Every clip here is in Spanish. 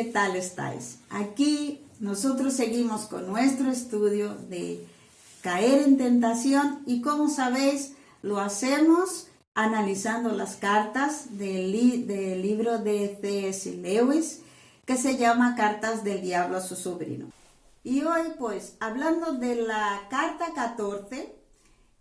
¿qué tal estáis? Aquí nosotros seguimos con nuestro estudio de caer en tentación y como sabéis lo hacemos analizando las cartas del libro de C.S. Lewis que se llama Cartas del Diablo a su sobrino. Y hoy pues hablando de la carta 14,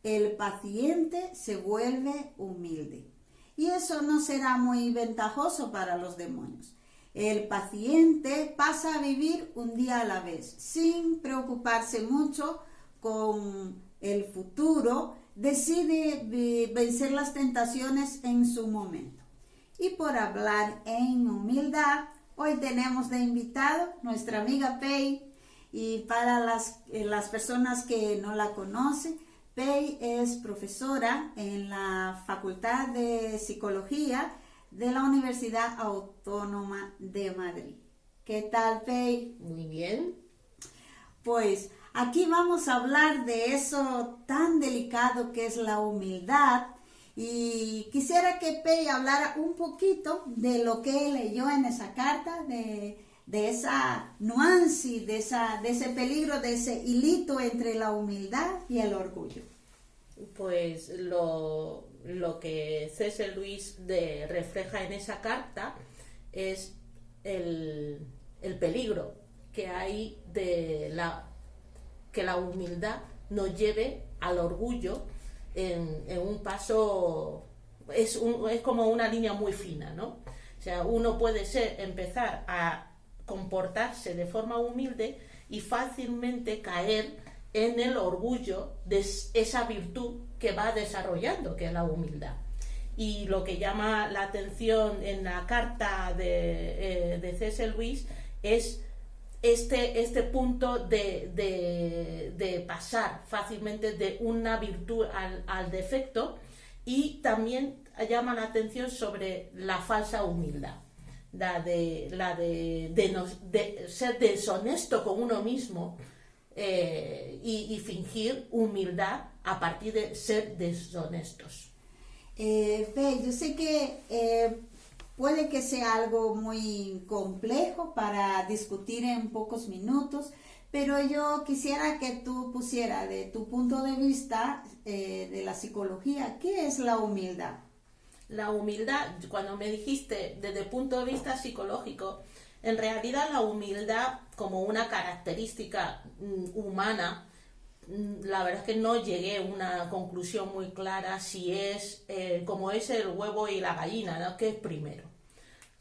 el paciente se vuelve humilde. Y eso no será muy ventajoso para los demonios. El paciente pasa a vivir un día a la vez, sin preocuparse mucho con el futuro, decide vencer las tentaciones en su momento. Y por hablar en humildad, hoy tenemos de invitado nuestra amiga Pei. Y para las personas que no la conocen, Pei es profesora en la Facultad de Psicología de la Universidad Autónoma de Madrid. ¿Qué tal, Pei? Muy bien. Pues aquí vamos a hablar de eso tan delicado que es la humildad y quisiera que Pei hablara un poquito de lo que leyó en esa carta, de esa nuance, de ese peligro, de ese hilito entre la humildad y el orgullo. Pues lo que C.S. Lewis refleja en esa carta es el peligro que hay de que la humildad nos lleve al orgullo en un paso, es como una línea muy fina, ¿no? O sea, uno puede empezar a comportarse de forma humilde y fácilmente caer en el orgullo de esa virtud que va desarrollando, que es la humildad. Y lo que llama la atención en la carta de C.S. Lewis es este punto de pasar fácilmente de una virtud al defecto, y también llama la atención sobre la falsa humildad. La de ser deshonesto con uno mismo y fingir humildad a partir de ser deshonestos. Yo sé que puede que sea algo muy complejo para discutir en pocos minutos, pero yo quisiera que tú pusieras de tu punto de vista de la psicología, ¿qué es la humildad? La humildad, cuando me dijiste desde el punto de vista psicológico, en realidad la humildad como una característica humana, la verdad es que no llegué a una conclusión muy clara si es como es el huevo y la gallina, ¿no? ¿Qué es primero?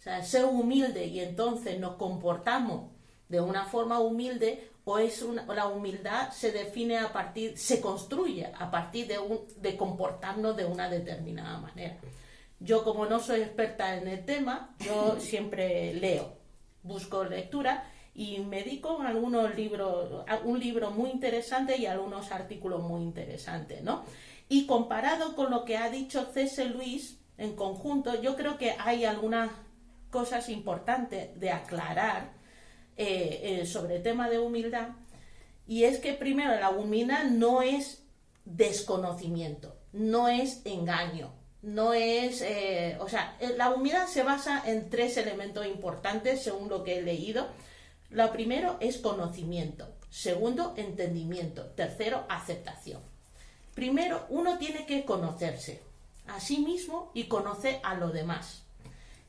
O sea, ser humilde y entonces nos comportamos de una forma humilde, o la humildad se construye a partir de comportarnos de una determinada manera. Yo, como no soy experta en el tema, yo siempre leo, busco lectura y me dedico a algunos libros, a un libro muy interesante y a algunos artículos muy interesantes, ¿no? Y comparado con lo que ha dicho C.S. Lewis en conjunto, yo creo que hay algunas cosas importantes de aclarar sobre el tema de humildad, y es que primero la humildad no es desconocimiento, no es engaño. No es, la humildad se basa en 3 elementos importantes según lo que he leído. Lo primero es conocimiento, segundo, entendimiento, tercero, aceptación. Primero, uno tiene que conocerse a sí mismo y conocer a los demás.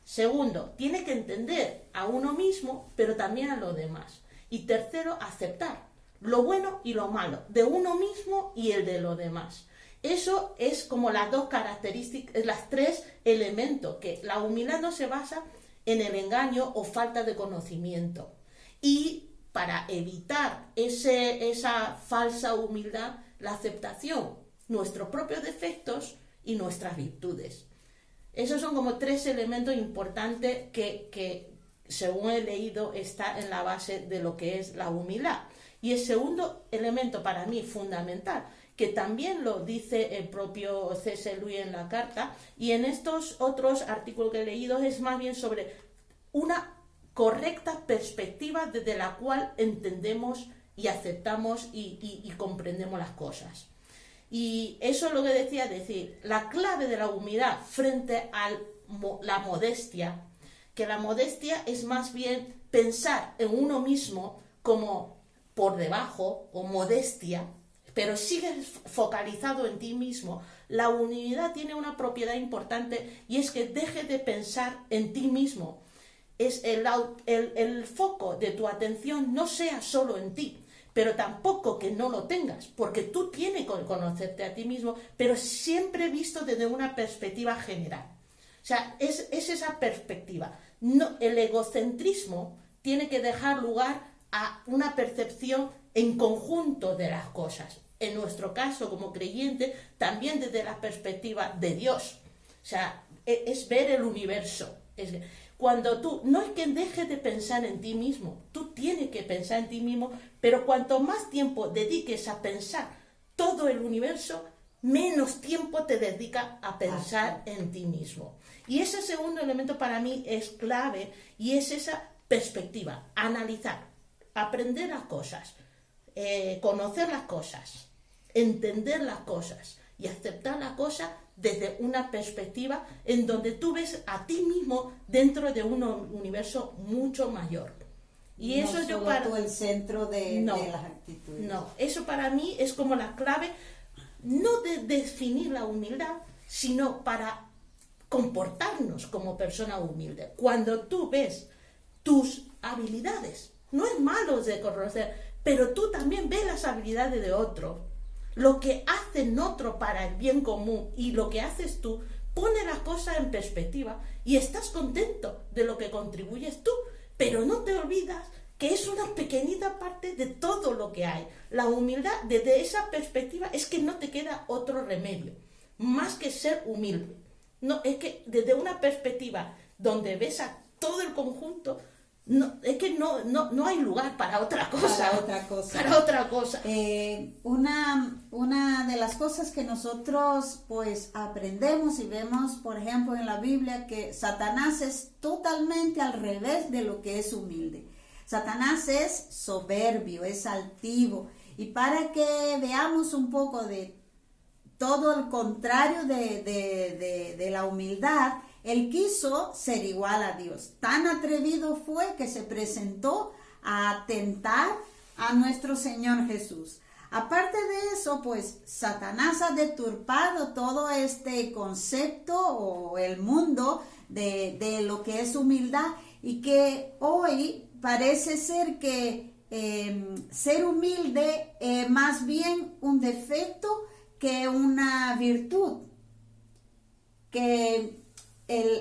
Segundo, tiene que entender a uno mismo, pero también a los demás. Y tercero, aceptar lo bueno y lo malo de uno mismo y el de los demás. Eso es como las 2 características, las 3 elementos, que la humildad no se basa en el engaño o falta de conocimiento. Y para evitar esa falsa humildad, la aceptación, nuestros propios defectos y nuestras virtudes. Esos son como 3 elementos importantes que, según he leído, está en la base de lo que es la humildad. Y el segundo elemento para mí fundamental, que también lo dice el propio C.S. Lewis en la carta, y en estos otros artículos que he leído, es más bien sobre una correcta perspectiva desde la cual entendemos y aceptamos y comprendemos las cosas. Y eso es lo que decía, la clave de la humildad frente a la modestia que la modestia es más bien pensar en uno mismo como por debajo o modestia, pero sigues focalizado en ti mismo. La humildad tiene una propiedad importante y es que deje de pensar en ti mismo. Es el foco de tu atención no sea solo en ti, pero tampoco que no lo tengas, porque tú tienes que conocerte a ti mismo, pero siempre visto desde una perspectiva general. O sea, es esa perspectiva. No, el egocentrismo tiene que dejar lugar a una percepción en conjunto de las cosas. En nuestro caso, como creyente, también desde la perspectiva de Dios. O sea, es ver el universo. Cuando tú, no es que dejes de pensar en ti mismo, tú tienes que pensar en ti mismo, pero cuanto más tiempo dediques a pensar todo el universo, menos tiempo te dedica a pensar en ti mismo. Y ese segundo elemento para mí es clave y es esa perspectiva, analizar, aprender las cosas, conocer las cosas, entender las cosas y aceptar las cosas desde una perspectiva en donde tú ves a ti mismo dentro de un universo mucho mayor. Y no eso solo yo para tú el centro de las actitudes. No, eso para mí es como la clave, no de definir la humildad, sino para comportarnos como persona humilde. Cuando tú ves tus habilidades, no es malo de conocer, pero tú también ves las habilidades de otros. Lo que hacen otros para el bien común y lo que haces tú, pone las cosas en perspectiva y estás contento de lo que contribuyes tú, pero no te olvidas que es una pequeñita parte de todo lo que hay. La humildad, desde esa perspectiva, es que no te queda otro remedio, más que ser humilde. No, es que desde una perspectiva donde ves a todo el conjunto, no, es que no hay lugar para otra cosa. Para otra cosa. Una de las cosas que nosotros pues aprendemos y vemos, por ejemplo, en la Biblia, que Satanás es totalmente al revés de lo que es humilde. Satanás es soberbio, es altivo. Y para que veamos un poco de todo el contrario de la humildad, él quiso ser igual a Dios. Tan atrevido fue que se presentó a tentar a nuestro Señor Jesús. Aparte de eso, pues Satanás ha deturpado todo este concepto o el mundo de lo que es humildad, y que hoy parece ser que ser humilde es más bien un defecto que una virtud, que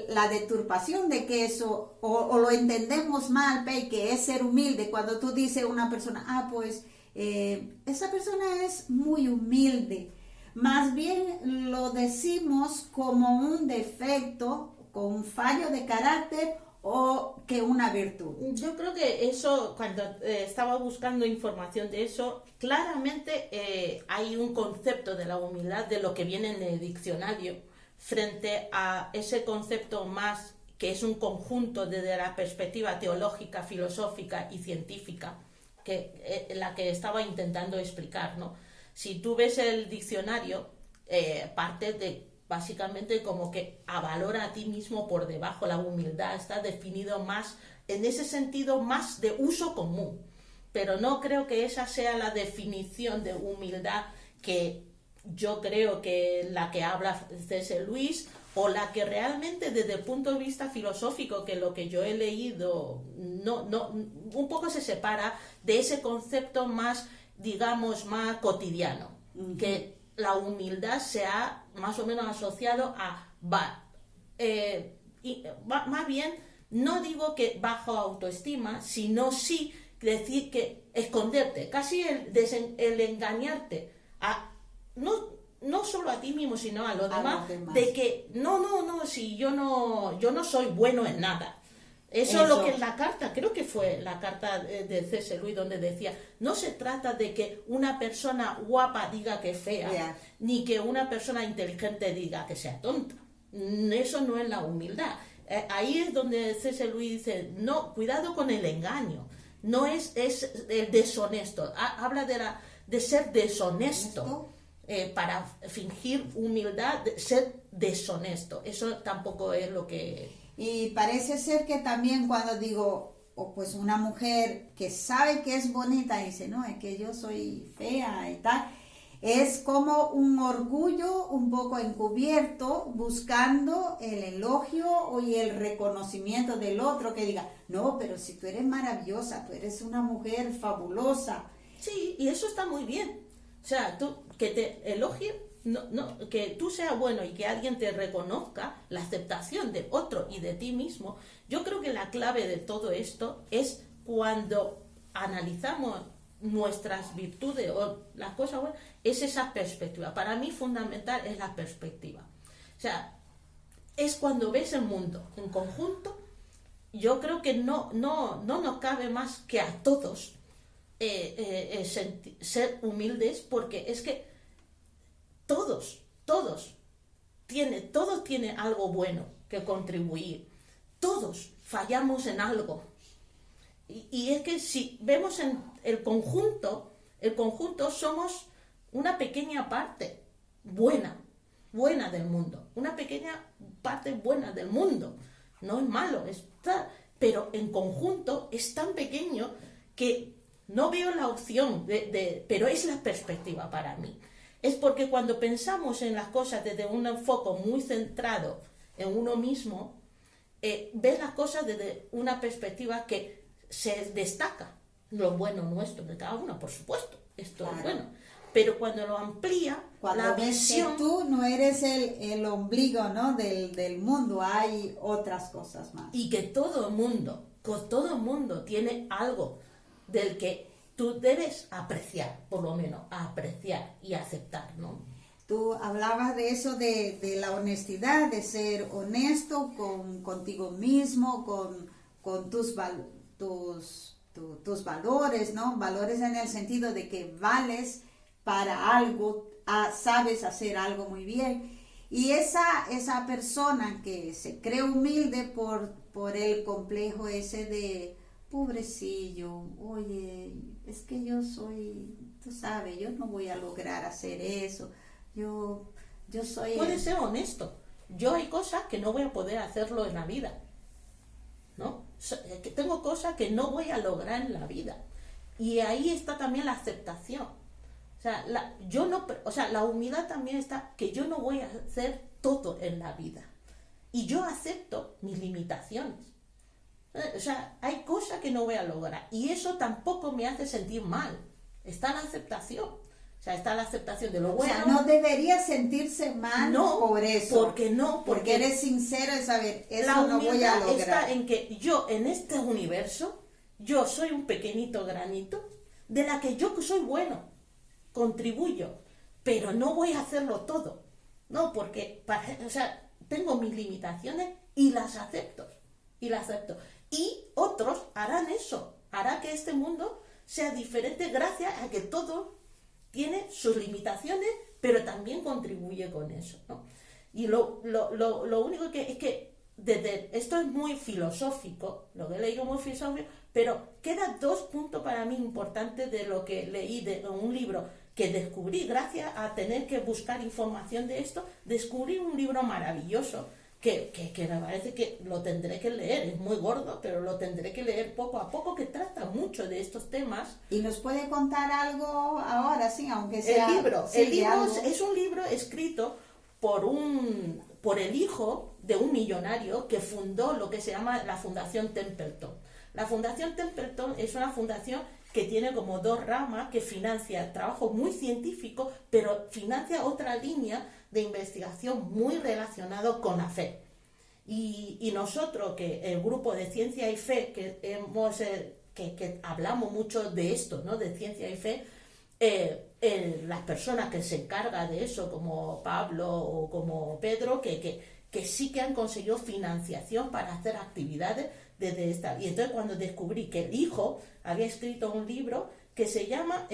la deturpación de que eso, o lo entendemos mal, que es ser humilde. Cuando tú dices a una persona, pues esa persona es muy humilde, más bien lo decimos como un defecto, con un fallo de carácter, o que una virtud. Yo creo que eso, cuando estaba buscando información de eso, claramente hay un concepto de la humildad de lo que viene en el diccionario, frente a ese concepto más que es un conjunto desde la perspectiva teológica, filosófica y científica, que la que estaba intentando explicar, ¿no? Si tú ves el diccionario, parte de básicamente como que valora a ti mismo por debajo. La humildad está definido más, en ese sentido, más de uso común, pero no creo que esa sea la definición de humildad que yo creo que la que habla C.S. Lewis, o la que realmente desde el punto de vista filosófico, que lo que yo he leído un poco se separa de ese concepto más, digamos, más cotidiano, que la humildad se ha más o menos asociado a más bien, no digo que bajo autoestima, sino sí decir que esconderte, casi el engañarte a no solo a ti mismo, sino a los demás, de que si yo no soy bueno en nada. Eso es lo que en la carta, creo que fue la carta de C.S. Lewis, donde decía, no se trata de que una persona guapa diga que es fea, ni que una persona inteligente diga que sea tonta. Eso no es la humildad. Ahí es donde C.S. Lewis dice, no, cuidado con el engaño, no es el deshonesto. Habla de ser deshonesto. Para fingir humildad, ser deshonesto. Eso tampoco es lo que Y parece ser que también cuando digo, o pues una mujer que sabe que es bonita, dice, no, es que yo soy fea y tal, es como un orgullo un poco encubierto, buscando el elogio y el reconocimiento del otro, que diga, no, pero si tú eres maravillosa, tú eres una mujer fabulosa. Sí, y eso está muy bien. O sea, tú, que te elogien, que tú seas bueno y que alguien te reconozca la aceptación de otro y de ti mismo. Yo creo que la clave de todo esto es cuando analizamos nuestras virtudes o las cosas buenas, es esa perspectiva. Para mí fundamental es la perspectiva. O sea, es cuando ves el mundo en conjunto. Yo creo que no nos cabe más que a todos ser humildes, porque es que todos tiene algo bueno que contribuir. Todos fallamos en algo. Y es que si vemos en el conjunto somos una pequeña parte buena del mundo. Una pequeña parte buena del mundo. No es malo, pero en conjunto es tan pequeño que no veo la opción pero es la perspectiva para mí. Es porque cuando pensamos en las cosas desde un enfoque muy centrado en uno mismo, ves las cosas desde una perspectiva que se destaca lo bueno nuestro de cada uno, por supuesto, esto claro. Es bueno. Pero cuando lo amplía, cuando la ves visión... que tú no eres el ombligo, ¿no? del mundo, hay otras cosas más. Y que todo el mundo tiene algo del que tú debes apreciar, por lo menos, apreciar y aceptar, ¿no? Tú hablabas de eso, de la honestidad, de ser honesto contigo mismo, con tus valores, ¿no? Valores en el sentido de que vales para algo, sabes hacer algo muy bien. Y esa persona que se cree humilde por el complejo ese de pobrecillo, oye, es que yo soy, tú sabes, yo no voy a lograr hacer eso, yo soy... Puedes ser honesto. Yo hay cosas que no voy a poder hacerlo en la vida, ¿no? Que tengo cosas que no voy a lograr en la vida. Y ahí está también la aceptación. O sea, la humildad también está que yo no voy a hacer todo en la vida. Y yo acepto mis limitaciones. O sea, hay cosas que no voy a lograr. Y eso tampoco me hace sentir mal. Está la aceptación. O sea, está la aceptación de lo bueno. O sea, no deberías sentirse mal por eso. Porque eres sincero en saber, eso no voy a lograr. La humildad está en que yo, en este universo, yo soy un pequeñito granito de la que yo soy bueno, contribuyo, pero no voy a hacerlo todo. No, porque tengo mis limitaciones y las acepto. Y otros harán eso. Hará que este mundo sea diferente gracias a que todo tiene sus limitaciones, pero también contribuye con eso, ¿no? Y lo único que es que esto es muy filosófico, lo que he leído muy filosófico, pero quedan 2 puntos para mí importantes de lo que leí en un libro que descubrí gracias a tener que buscar información de esto. Descubrí un libro maravilloso que me parece que lo tendré que leer, es muy gordo, pero lo tendré que leer poco a poco, que trata mucho de estos temas. ¿Y nos puede contar algo ahora, sí, aunque sea... El libro algo... es un libro escrito por el hijo de un millonario que fundó lo que se llama la Fundación Templeton. La Fundación Templeton es una fundación que tiene como 2 ramas, que financia trabajo muy científico, pero financia otra línea de investigación muy relacionado con la fe. Y nosotros, que el grupo de Ciencia y Fe, que hablamos mucho de esto, ¿no? De ciencia y fe, las personas que se encargan de eso, como Pablo o como Pedro, que sí que han conseguido financiación para hacer actividades desde esta. Y entonces cuando descubrí que el hijo había escrito un libro que se llama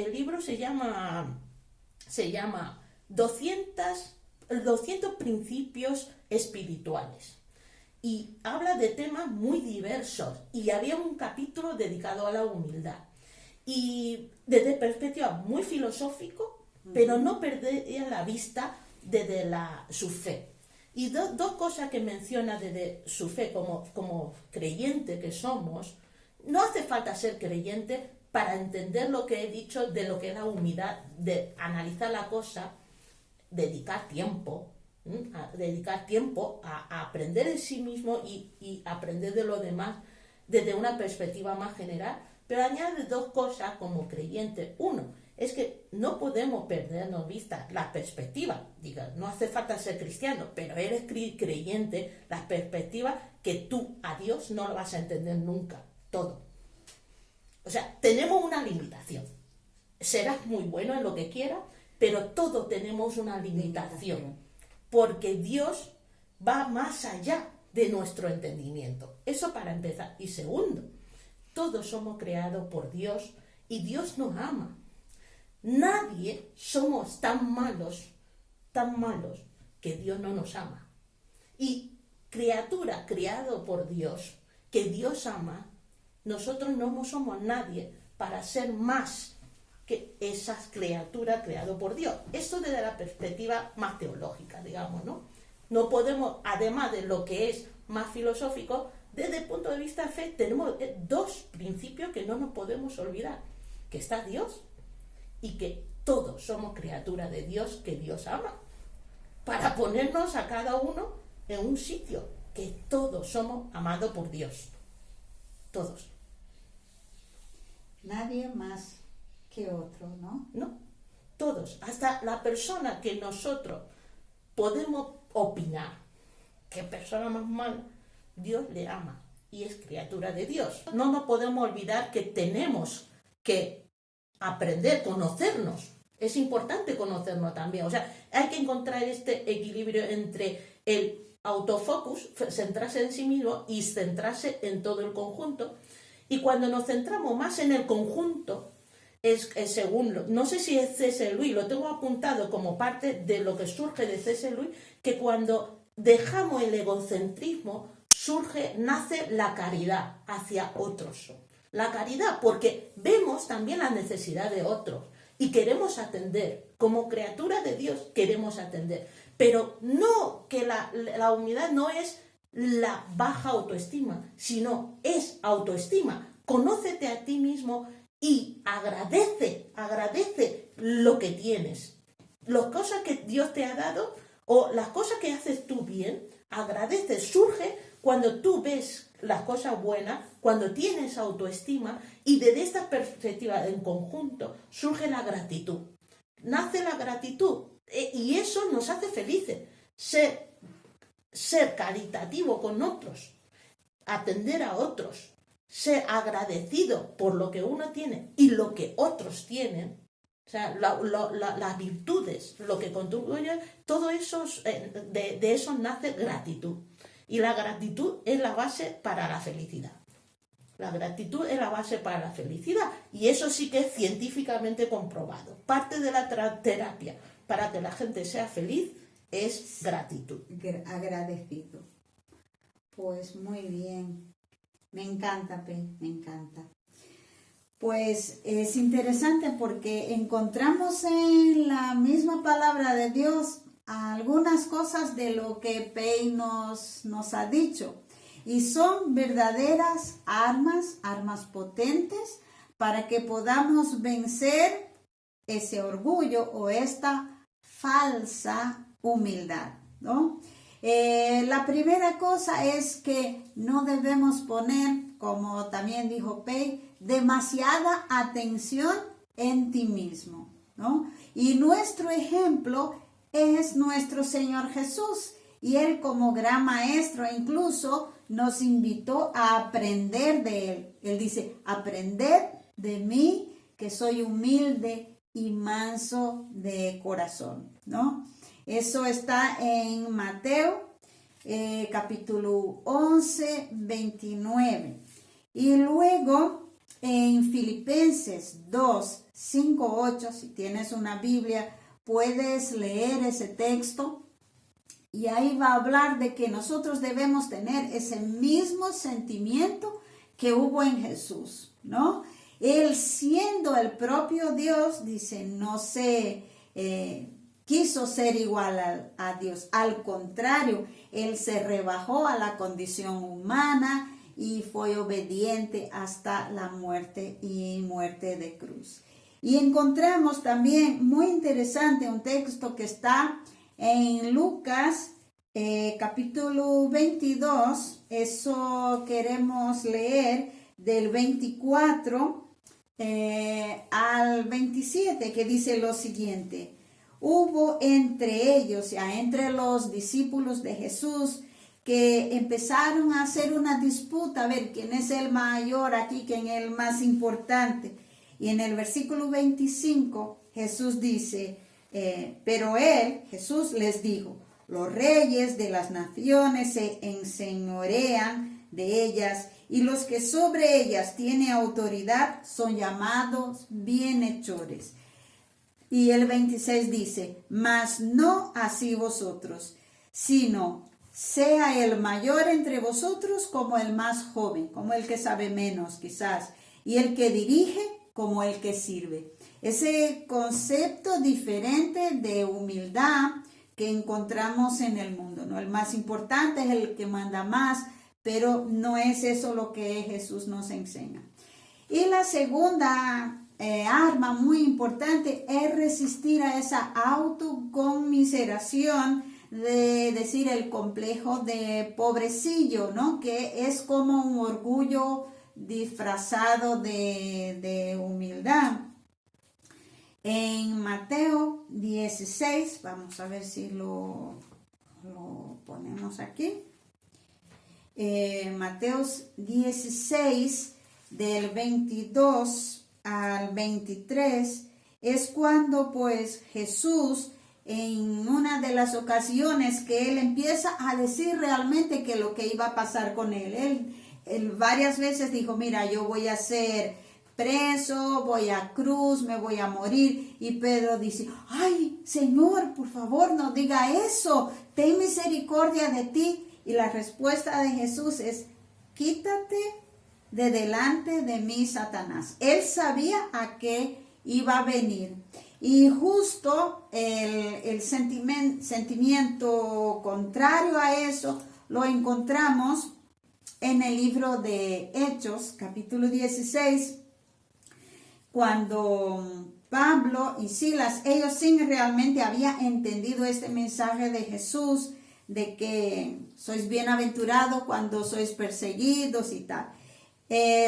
200 principios espirituales, y habla de temas muy diversos, y había un capítulo dedicado a la humildad, y desde perspectiva muy filosófico, pero no perder la vista desde su fe. Y dos cosas que menciona desde su fe como creyente que somos. No hace falta ser creyente para entender lo que he dicho de lo que es la humildad, de analizar la cosa, dedicar tiempo a aprender de sí mismo y aprender de los demás desde una perspectiva más general. Pero añade dos cosas como creyente. Uno, es que no podemos perdernos vista la perspectiva. Diga, no hace falta ser cristiano, pero eres creyente, la perspectiva que tú a Dios no lo vas a entender nunca, todo. O sea, tenemos una limitación. Serás muy bueno en lo que quieras, pero todos tenemos una limitación. Porque Dios va más allá de nuestro entendimiento. Eso para empezar. Y segundo, todos somos creados por Dios y Dios nos ama. Nadie somos tan malos que Dios no nos ama. Y criatura creado por Dios, que Dios ama, nosotros no somos nadie para ser más que esas criaturas creadas por Dios. Esto desde la perspectiva más teológica, digamos, ¿no? No podemos, además de lo que es más filosófico, desde el punto de vista de fe, tenemos dos principios que no nos podemos olvidar. Que está Dios y que todos somos criaturas de Dios que Dios ama. Para ponernos a cada uno en un sitio, que todos somos amados por Dios. Todos. Nadie más que otro, ¿no? No, todos. Hasta la persona que nosotros podemos opinar, qué persona más mala, Dios le ama y es criatura de Dios. No nos podemos olvidar que tenemos que aprender, conocernos. Es importante conocernos también. O sea, hay que encontrar este equilibrio entre el autofocus, centrarse en sí mismo y centrarse en todo el conjunto. Y cuando nos centramos más en el conjunto, es según, no sé si es C.S. Lewis, lo tengo apuntado como parte de lo que surge de C.S. Lewis, que cuando dejamos el egocentrismo, nace la caridad hacia otros. La caridad, porque vemos también la necesidad de otros y queremos atender. Como criatura de Dios queremos atender. Pero no que la humildad no es la baja autoestima, sino es autoestima. Conócete a ti mismo y agradece lo que tienes. Las cosas que Dios te ha dado o las cosas que haces tú bien, agradece. Surge cuando tú ves las cosas buenas, cuando tienes autoestima, y desde esta perspectiva en conjunto surge la gratitud. Nace la gratitud y eso nos hace felices. Ser caritativo con otros, atender a otros, ser agradecido por lo que uno tiene y lo que otros tienen. O sea, las virtudes, lo que contribuye, todo eso, de eso nace gratitud. Y la gratitud es la base para la felicidad. La gratitud es la base para la felicidad. Y eso sí que es científicamente comprobado. Parte de la terapia para que la gente sea feliz es gratitud. Agradecido. Pues muy bien. Me encanta, Pe, me encanta. Pues es interesante porque encontramos en la misma palabra de Dios algunas cosas de lo que Pei nos ha dicho. Y son verdaderas armas potentes para que podamos vencer ese orgullo o esta falsa humildad, ¿no? La primera cosa es que no debemos poner, como también dijo Pei, demasiada atención en ti mismo, ¿no? Y nuestro ejemplo es nuestro Señor Jesús, y Él como gran maestro incluso nos invitó a aprender de Él. Él dice, aprended de mí, que soy humilde y manso de corazón, ¿no? Eso está en Mateo capítulo 11, 29. Y luego en Filipenses 2, 5, 8, si tienes una Biblia, puedes leer ese texto. Y ahí va a hablar de que nosotros debemos tener ese mismo sentimiento que hubo en Jesús, ¿no? Él siendo el propio Dios, dice, no se quiso ser igual a Dios. Al contrario, Él se rebajó a la condición humana y fue obediente hasta la muerte y muerte de cruz. Y encontramos también muy interesante un texto que está en Lucas capítulo 22, eso queremos leer del 24 al 27, que dice lo siguiente: hubo entre ellos, ya entre los discípulos de Jesús, que empezaron a hacer una disputa, a ver quién es el mayor aquí, quién es el más importante. Y en el versículo 25 Jesús dice, pero él, Jesús, les dijo: los reyes de las naciones se enseñorean de ellas, y los que sobre ellas tienen autoridad son llamados bienhechores. Y el 26 dice: mas no así vosotros, sino sea el mayor entre vosotros como el más joven, como el que sabe menos quizás, y el que dirige como el que sirve. Ese concepto diferente de humildad que encontramos en el mundo, ¿no? El más importante es el que manda más, pero no es eso lo que Jesús nos enseña. Y la segunda arma muy importante es resistir a esa autoconmiseración, de decir el complejo de pobrecillo, ¿no? Que es como un orgullo disfrazado de humildad. En Mateo 16, vamos a ver si lo ponemos aquí. Mateo 16, del 22 al 23, es cuando pues Jesús, en una de las ocasiones que él empieza a decir realmente que lo que iba a pasar con él. Él varias veces dijo: mira, yo voy a ser preso, voy a cruz, me voy a morir. Y Pedro dice: ay, Señor, por favor, no diga eso, ten misericordia de ti. Y la respuesta de Jesús es: quítate de delante de mí, Satanás. Él sabía a qué iba a venir. Y justo el sentimiento contrario a eso lo encontramos en el libro de Hechos, capítulo 16, cuando Pablo y Silas, ellos sí realmente habían entendido este mensaje de Jesús, de que sois bienaventurados cuando sois perseguidos y tal.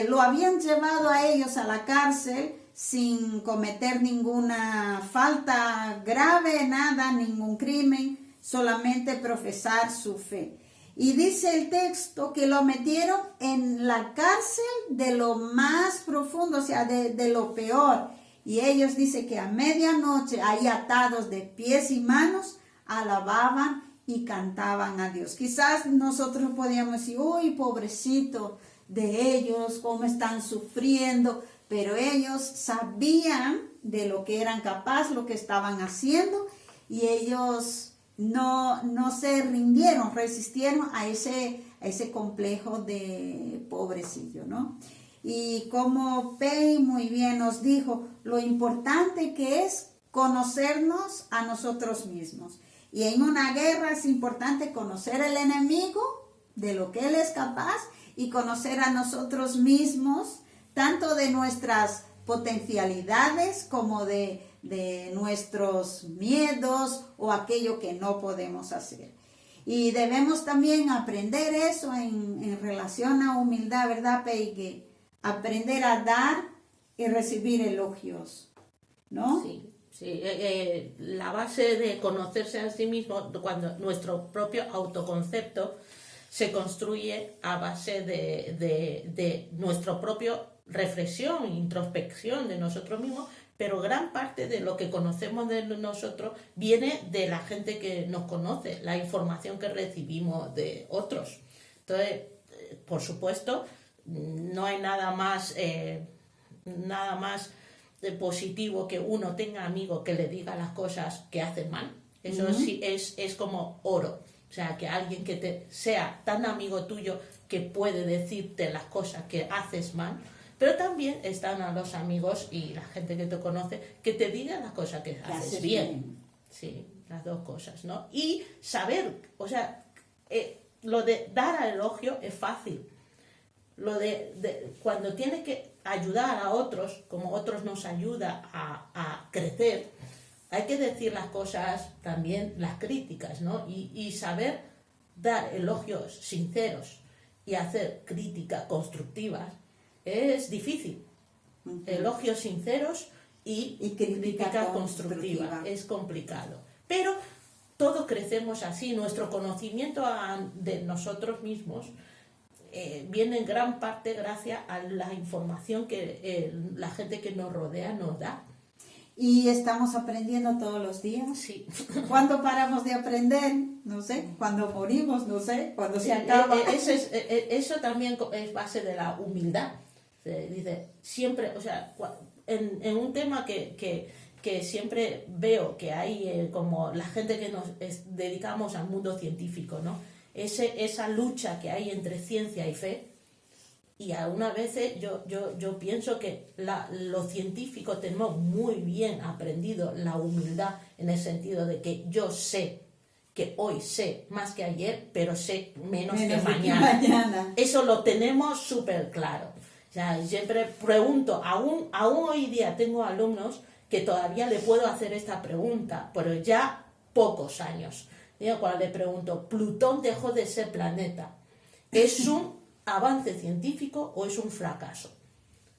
Lo habían llevado a ellos a la cárcel sin cometer ninguna falta grave, nada, ningún crimen, solamente profesar su fe. Y dice el texto que lo metieron en la cárcel de lo más profundo, o sea, de lo peor. Y ellos dicen que a medianoche, ahí atados de pies y manos, alababan y cantaban a Dios. Quizás nosotros podíamos decir: uy, pobrecito de ellos, cómo están sufriendo. Pero ellos sabían de lo que eran capaces, lo que estaban haciendo, y ellos no se rindieron, resistieron a ese complejo de pobrecillo, ¿no? Y como Pei muy bien nos dijo, lo importante que es conocernos a nosotros mismos. Y en una guerra es importante conocer al enemigo, de lo que él es capaz, y conocer a nosotros mismos, tanto de nuestras potencialidades como de nuestros miedos o aquello que no podemos hacer. Y debemos también aprender eso en relación a humildad, ¿verdad, Peike? Aprender a dar y recibir elogios, ¿no? Sí, sí. La base de conocerse a sí mismo, cuando nuestro propio autoconcepto se construye a base de nuestro propio reflexión, introspección de nosotros mismos, pero gran parte de lo que conocemos de nosotros viene de la gente que nos conoce, la información que recibimos de otros. Entonces, por supuesto, no hay nada más positivo que uno tenga amigos que le diga las cosas que hacen mal. Eso sí es como oro. O sea, que alguien que sea tan amigo tuyo que puede decirte las cosas que haces mal. Pero también están a los amigos y la gente que te conoce que te diga las cosas que haces bien. Sí, las dos cosas, ¿no? Y saber, o sea, lo de dar al elogio es fácil. Lo de cuando tiene que ayudar a otros, como otros nos ayuda a crecer, hay que decir las cosas también, las críticas, ¿no? Y saber dar elogios sinceros y hacer críticas constructivas es difícil. Elogios sinceros y crítica constructiva. Es complicado. Pero todos crecemos así. Nuestro conocimiento de nosotros mismos viene en gran parte gracias a la información que la gente que nos rodea nos da. Y estamos aprendiendo todos los días. Sí. ¿Cuándo paramos de aprender? No sé. ¿Cuándo morimos? No sé. ¿Cuándo se acaba? Eso también es base de la humildad. Dice, siempre, o sea, en un tema que siempre veo que hay como la gente que nos dedicamos al mundo científico, ¿no? Esa lucha que hay entre ciencia y fe, y algunas veces yo pienso que los científicos tenemos muy bien aprendido la humildad en el sentido de que yo sé que hoy sé más que ayer, pero sé menos que mañana. Eso lo tenemos súper claro. O sea, siempre pregunto, aún hoy día tengo alumnos que todavía le puedo hacer esta pregunta, pero ya pocos años. Cuando le pregunto, ¿Plutón dejó de ser planeta? ¿Es un avance científico o es un fracaso?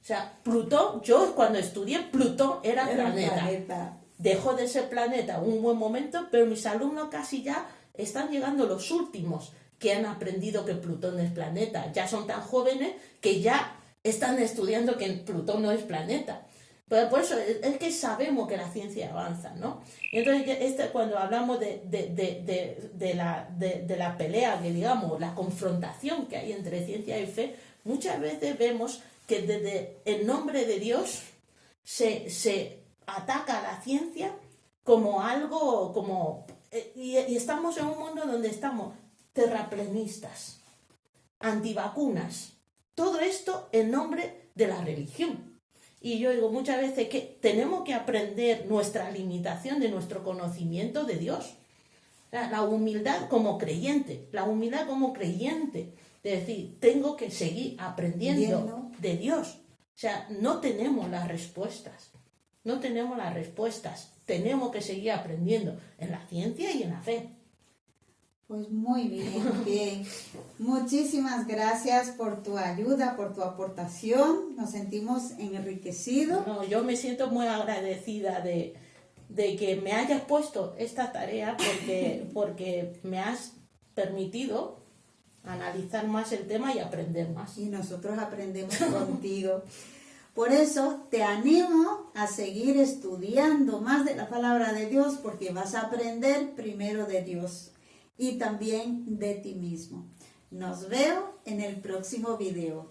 O sea, Plutón, yo cuando estudié, Plutón era planeta. Dejó de ser planeta un buen momento, pero mis alumnos casi ya están llegando los últimos que han aprendido que Plutón es planeta. Ya son tan jóvenes que ya están estudiando que Plutón no es planeta. Pero por eso es que sabemos que la ciencia avanza, ¿no? Y entonces cuando hablamos de la pelea, que digamos, la confrontación que hay entre ciencia y fe, muchas veces vemos que desde el nombre de Dios se ataca a la ciencia como algo, y estamos en un mundo donde estamos terraplenistas, antivacunas, todo esto en nombre de la religión. Y yo digo muchas veces que tenemos que aprender nuestra limitación de nuestro conocimiento de Dios. La humildad como creyente, de decir, tengo que seguir aprendiendo de Dios. O sea, no tenemos las respuestas, tenemos que seguir aprendiendo en la ciencia y en la fe. Pues muy bien. Muchísimas gracias por tu ayuda, por tu aportación. Nos sentimos enriquecidos. No, yo me siento muy agradecida de que me hayas puesto esta tarea porque me has permitido analizar más el tema y aprender más. Y nosotros aprendemos contigo. Por eso te animo a seguir estudiando más de la palabra de Dios, porque vas a aprender primero de Dios y también de ti mismo. Nos veo en el próximo video.